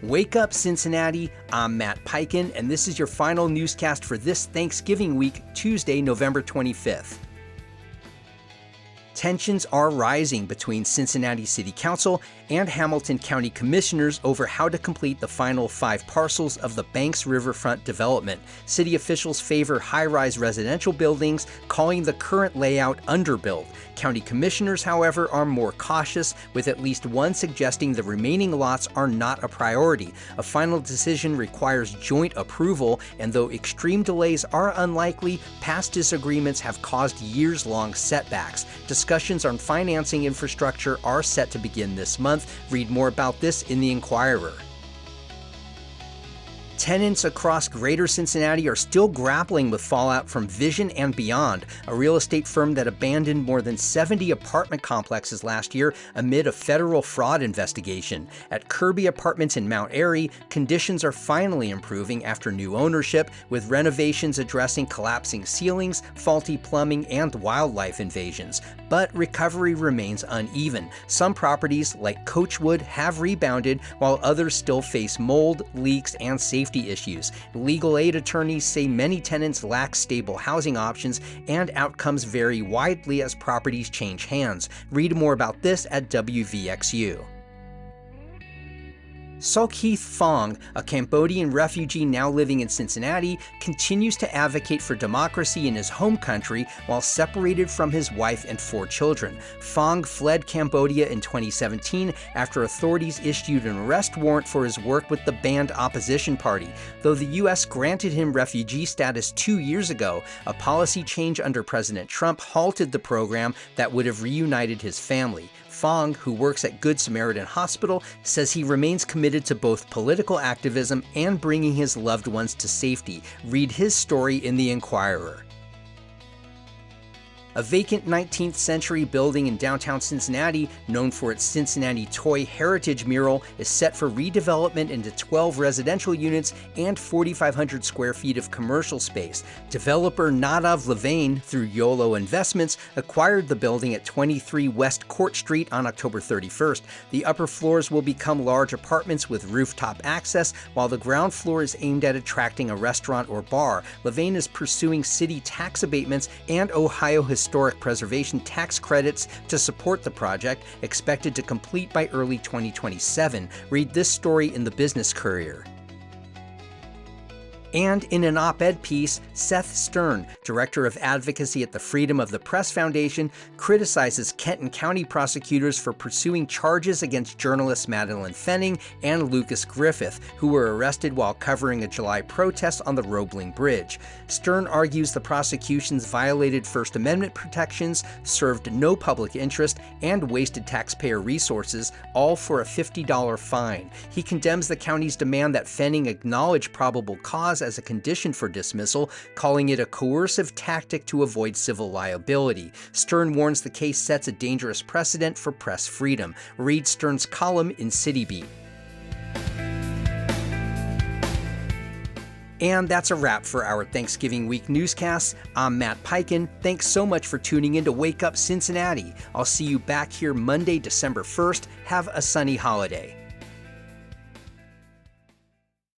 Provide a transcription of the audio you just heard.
Wake up, Cincinnati. I'm Matt Peiken, and this is your final newscast for this Thanksgiving week, Tuesday, November 25th. Tensions are rising between Cincinnati City Council and Hamilton County Commissioners over how to complete the final 5 parcels of the Banks Riverfront development. City officials favor high-rise residential buildings, calling the current layout underbuilt. County Commissioners, however, are more cautious, with at least one suggesting the remaining lots are not a priority. A final decision requires joint approval, and though extreme delays are unlikely, past disagreements have caused years-long setbacks. Discussions on financing infrastructure are set to begin this month. Read more about this in the Inquirer. Tenants across Greater Cincinnati are still grappling with fallout from Vision and Beyond, a real estate firm that abandoned more than 70 apartment complexes last year amid a federal fraud investigation. At Kirby Apartments in Mount Airy, conditions are finally improving after new ownership, with renovations addressing collapsing ceilings, faulty plumbing, and wildlife invasions. But recovery remains uneven. Some properties, like Coachwood, have rebounded, while others still face mold, leaks, and safety issues. Legal aid attorneys say many tenants lack stable housing options, and outcomes vary widely as properties change hands. Read more about this at WVXU. Sokheith Phong, a Cambodian refugee now living in Cincinnati, continues to advocate for democracy in his home country while separated from his wife and 4 children. Phong fled Cambodia in 2017 after authorities issued an arrest warrant for his work with the banned opposition party. Though the U.S. granted him refugee status 2 years ago, a policy change under President Trump halted the program that would have reunited his family. Phong, who works at Good Samaritan Hospital, says he remains committed to both political activism and bringing his loved ones to safety. Read his story in the Inquirer. A vacant 19th century building in downtown Cincinnati, known for its Cincinnati Toy Heritage mural, is set for redevelopment into 12 residential units and 4,500 square feet of commercial space. Developer Nadav Levain, through YOLO Investments, acquired the building at 23 West Court Street on October 31st. The upper floors will become large apartments with rooftop access, while the ground floor is aimed at attracting a restaurant or bar. Levain is pursuing city tax abatements and Ohio Historic Preservation tax credits to support the project, expected to complete by early 2027. Read this story in the Business Courier. And in an op-ed piece, Seth Stern, Director of Advocacy at the Freedom of the Press Foundation, criticizes Kenton County prosecutors for pursuing charges against journalists Madeline Fenning and Lucas Griffith, who were arrested while covering a July protest on the Roebling Bridge. Stern argues the prosecutions violated First Amendment protections, served no public interest, and wasted taxpayer resources, all for a $50 fine. He condemns the county's demand that Fenning acknowledge probable cause as a condition for dismissal, calling it a coercive tactic to avoid civil liability. Stern warns the case sets a dangerous precedent for press freedom. Read Stern's column in City Beat. And that's a wrap for our Thanksgiving week newscasts. I'm Matt Peiken. Thanks so much for tuning in to Wake Up Cincinnati. I'll see you back here Monday, December 1st. Have a sunny holiday.